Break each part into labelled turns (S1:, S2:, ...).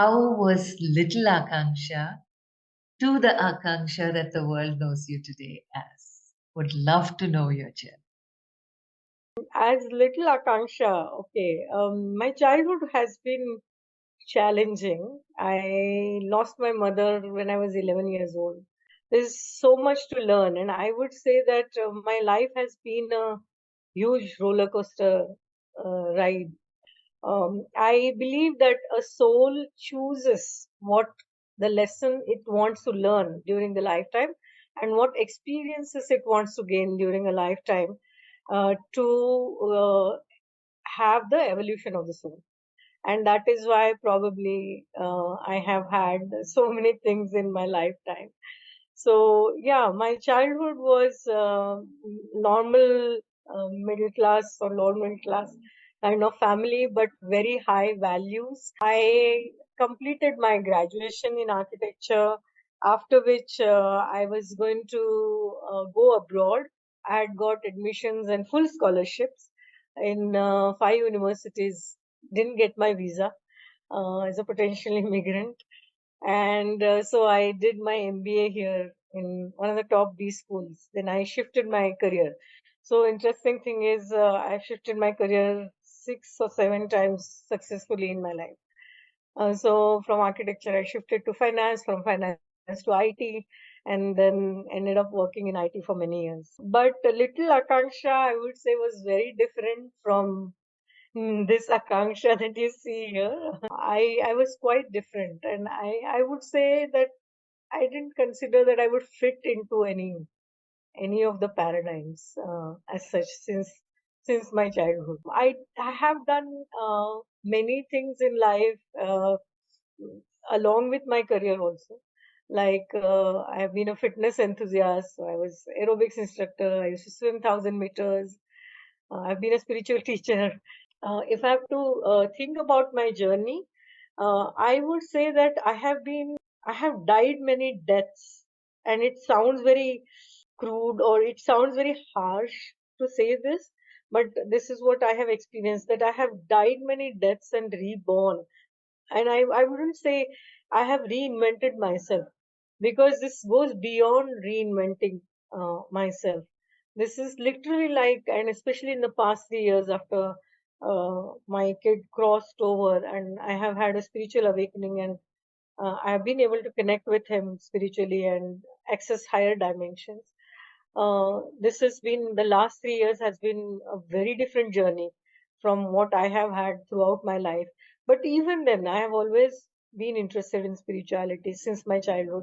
S1: How was little Akanksha to the Akanksha that the world knows you today as? Would love to know your journey.
S2: As little Akanksha, okay, my childhood has been challenging. I lost my mother when I was 11 years old. There's so much to learn, and I would say that my life has been a huge roller coaster ride. I believe that a soul chooses what the lesson it wants to learn during the lifetime and what experiences it wants to gain during a lifetime to have the evolution of the soul. And that is why probably I have had so many things in my lifetime. So yeah, my childhood was normal, middle class or lower middle class kind of family, but very high values. I completed my graduation in architecture, after which I was going to go abroad. I had got admissions and full scholarships in five universities. Didn't get my visa as a potential immigrant, and so I did my MBA here in one of the top B schools. Then I shifted my career. So interesting thing is, I've shifted my career six or seven times successfully in my life. So from architecture, I shifted to finance, from finance to IT, and then ended up working in IT for many years. But little Akanksha, I would say, was very different from this Akanksha that you see here. I was quite different, and I would say that I didn't consider that I would fit into any of the paradigms as such since my childhood. I have done many things in life along with my career also. Like I have been a fitness enthusiast. So I was aerobics instructor. I used to swim 1,000 meters. I've been a spiritual teacher. If I have to think about my journey, I would say that I have died many deaths, and it sounds very crude or it sounds very harsh to say this, but this is what I have experienced, that I have died many deaths and reborn. And I wouldn't say I have reinvented myself, because this goes beyond reinventing myself. This is literally like, and especially in the past 3 years after my kid crossed over, and I have had a spiritual awakening, and I have been able to connect with him spiritually and access higher dimensions. This has been the last 3 years has been a very different journey from what I have had throughout my life. But even then, I have always been interested in spirituality since my childhood,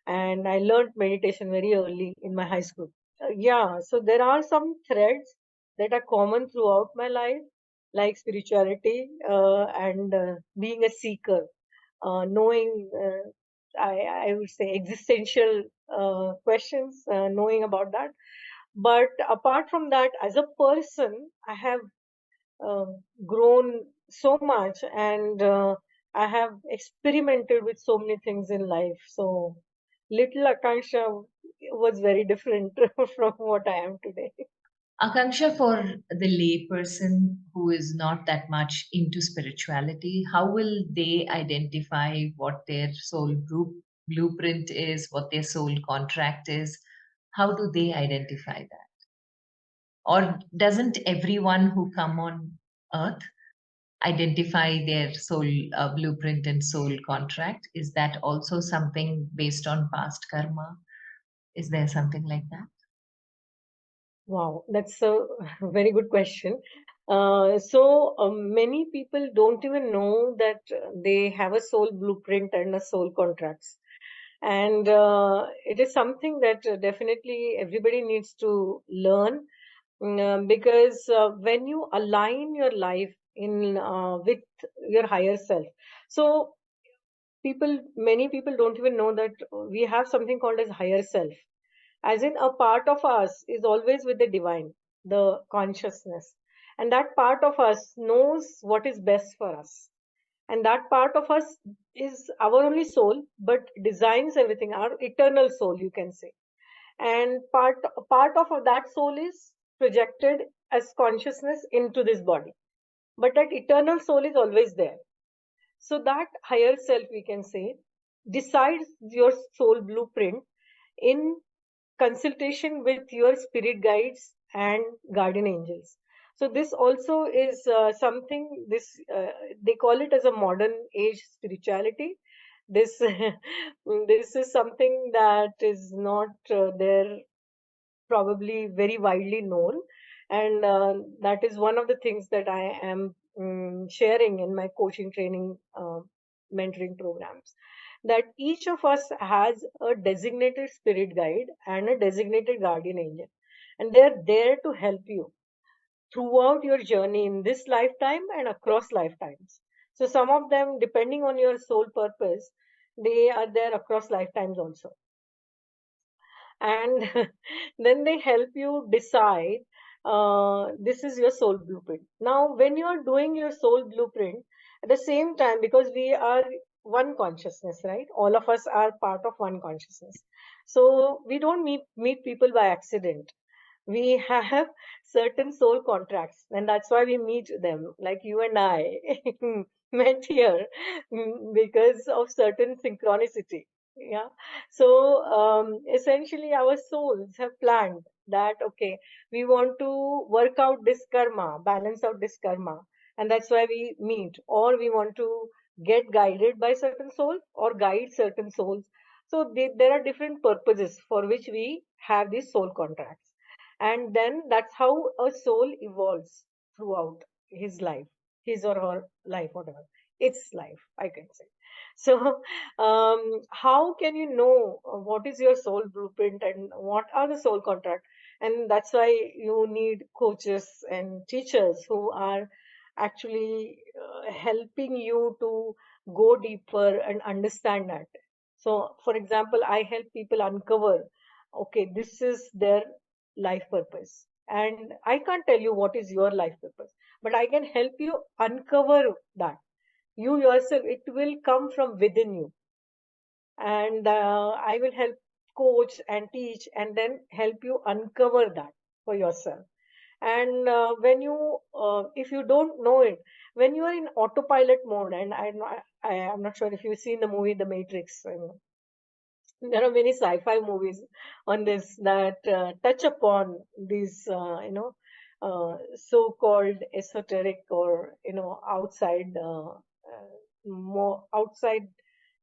S2: and I learned meditation very early in my high school. Yeah, so there are some threads that are common throughout my life, like spirituality and being a seeker, knowing, I would say, existential questions, knowing about that. But apart from that, as a person, I have uh, grown so much, and I have experimented with so many things in life. So, little Akansha was very different from what I am today.
S1: Akanksha, for the layperson who is not that much into spirituality, how will they identify what their soul blueprint is, what their soul contract is? How do they identify that? Or doesn't everyone who come on earth identify their soul blueprint and soul contract? Is that also something based on past karma? Is there something like that?
S2: Wow, that's a very good question. Many people don't even know that they have a soul blueprint and a soul contracts. And it is something that definitely everybody needs to learn, because when you align your life in with your higher self, so many people don't even know that we have something called as higher self, as in a part of us is always with the divine, the consciousness, and that part of us knows what is best for us, and that part of us is our only soul, but designs everything, our eternal soul, you can say. And part of that soul is projected as consciousness into this body, but that eternal soul is always there. So that higher self, we can say, decides your soul blueprint in consultation with your spirit guides and guardian angels. So this also is something, this they call it as a modern age spirituality. This this is something that is not there, probably very widely known, and that is one of the things that I am sharing in my coaching training, mentoring programs, that each of us has a designated spirit guide and a designated guardian angel, and they're there to help you throughout your journey in this lifetime and across lifetimes. So some of them, depending on your soul purpose, they are there across lifetimes also, and then they help you decide, this is your soul blueprint. Now when you are doing your soul blueprint, at the same time, because we are one consciousness, right, all of us are part of one consciousness, so we don't meet people by accident. We have certain soul contracts, and that's why we meet them, like you and I met here, because of certain synchronicity. Yeah. So essentially our souls have planned that, okay, we want to work out this karma, balance out this karma, and that's why we meet, or we want to get guided by certain souls or guide certain souls. So there are different purposes for which we have these soul contracts, and then that's how a soul evolves throughout his life, his or her life, whatever, its life, I can say. So how can you know what is your soul blueprint and what are the soul contract? And that's why you need coaches and teachers who are actually helping you to go deeper and understand that. So for example, I help people uncover, okay, this is their life purpose, and I can't tell you what is your life purpose, but I can help you uncover that. You yourself, it will come from within you, and I will help coach and teach and then help you uncover that for yourself. And when you if you don't know it, when you are in autopilot mode, and I am not sure if you've seen the movie The Matrix. There are many sci-fi movies on this that touch upon these so-called esoteric, or outside, more outside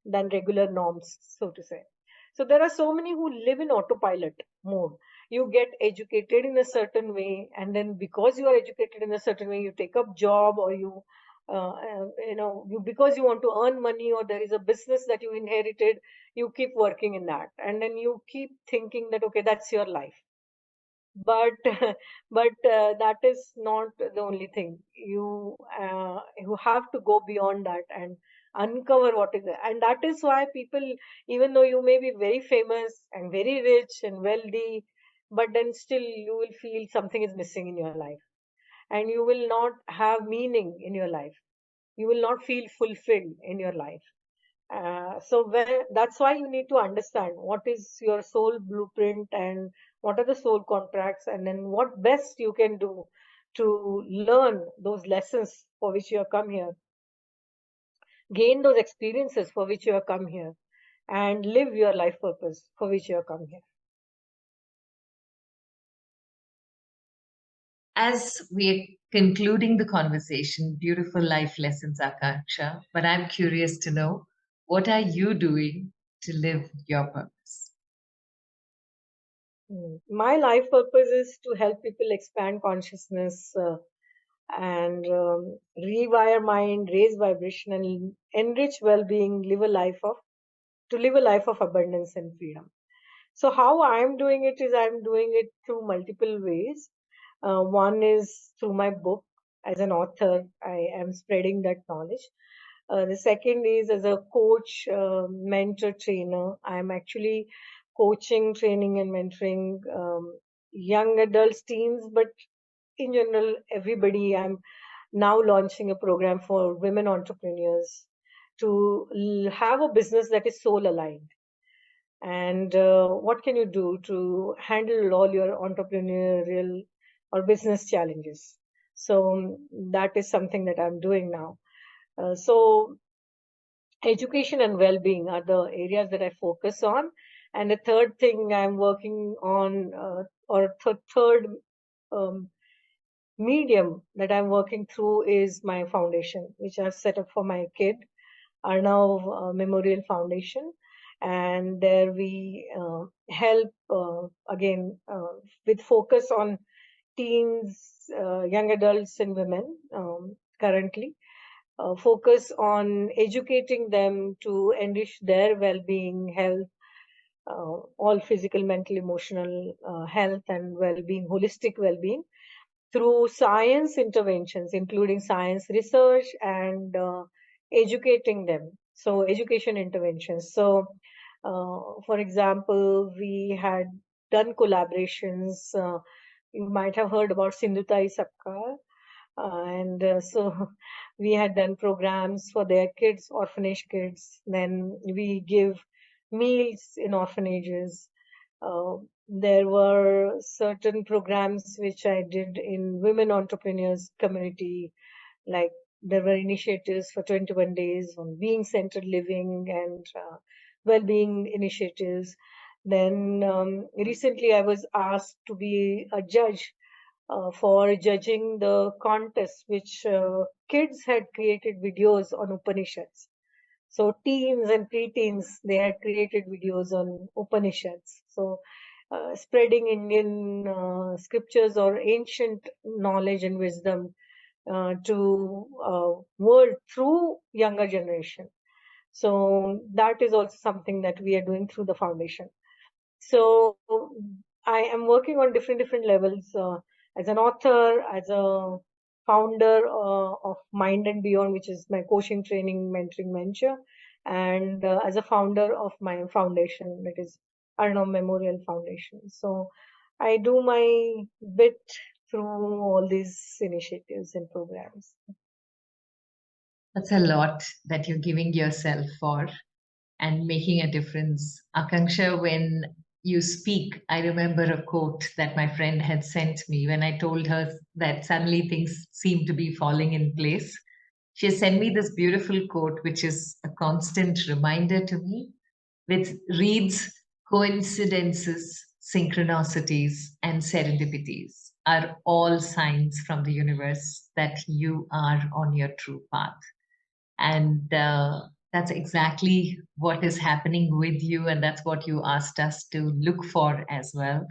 S2: than regular norms, so to say. So there are so many who live in autopilot mode. You get educated in a certain way, and then because you are educated in a certain way, you take up job, or you because you want to earn money, or there is a business that you inherited, you keep working in that, and then you keep thinking that, okay, that's your life. But that is not the only thing. You have to go beyond that and uncover what is it. And that is why people, even though you may be very famous and very rich and wealthy, but then still you will feel something is missing in your life, and you will not have meaning in your life. You will not feel fulfilled in your life. That's why you need to understand what is your soul blueprint and what are the soul contracts, and then what best you can do to learn those lessons for which you have come here, gain those experiences for which you have come here, and live your life purpose for which you have come here.
S1: As we're concluding the conversation, beautiful life lessons, Akanksha, but I'm curious to know, what are you doing to live your purpose?
S2: My life purpose is to help people expand consciousness, and rewire mind, raise vibration, and enrich well-being, live a life of abundance and freedom. So how I'm doing it is, I'm doing it through multiple ways. One is through my book. As an author, I am spreading that knowledge. The second is as a coach, mentor, trainer. I'm actually coaching, training, and mentoring young adults, teens, but in general, everybody. I'm now launching a program for women entrepreneurs to have a business that is soul aligned. And what can you do to handle all your entrepreneurial or business challenges? So that is something that I'm doing now. So education and well-being are the areas that I focus on. And the third thing I'm working on, third um, medium that I'm working through is my foundation, which I've set up for my kid, Arnav Memorial Foundation. And there we help, again, with focus on teens, young adults, and women currently. Focus on educating them to enrich their well-being, health, all physical, mental, emotional health and well-being, holistic well-being through science interventions, including science research and educating them. So, education interventions. So, for example, we had done collaborations. You might have heard about Sindhutai Sapkar. And so we had done programs for their kids, orphanage kids. Then we give meals in orphanages. Uh, there were certain programs which I did in women entrepreneurs community, like there were initiatives for 21 days on being centered living and well-being initiatives. Then recently I was asked to be a judge for judging the contest, which kids had created videos on Upanishads. So teens and preteens, they had created videos on Upanishads. So spreading Indian scriptures or ancient knowledge and wisdom to world through younger generation. So that is also something that we are doing through the foundation. So I am working on different levels as an author, as a founder of Mind and Beyond, which is my coaching, training, mentoring venture, and as a founder of my foundation, that is Arnav Memorial Foundation. So I do my bit through all these initiatives and programs.
S1: That's a lot that you're giving yourself for and making a difference. Akanksha, when you speak, I remember a quote that my friend had sent me when I told her that suddenly things seem to be falling in place. She has sent me this beautiful quote, which is a constant reminder to me, which reads: coincidences, synchronicities, and serendipities are all signs from the universe that you are on your true path. And that's exactly what is happening with you. And that's what you asked us to look for as well.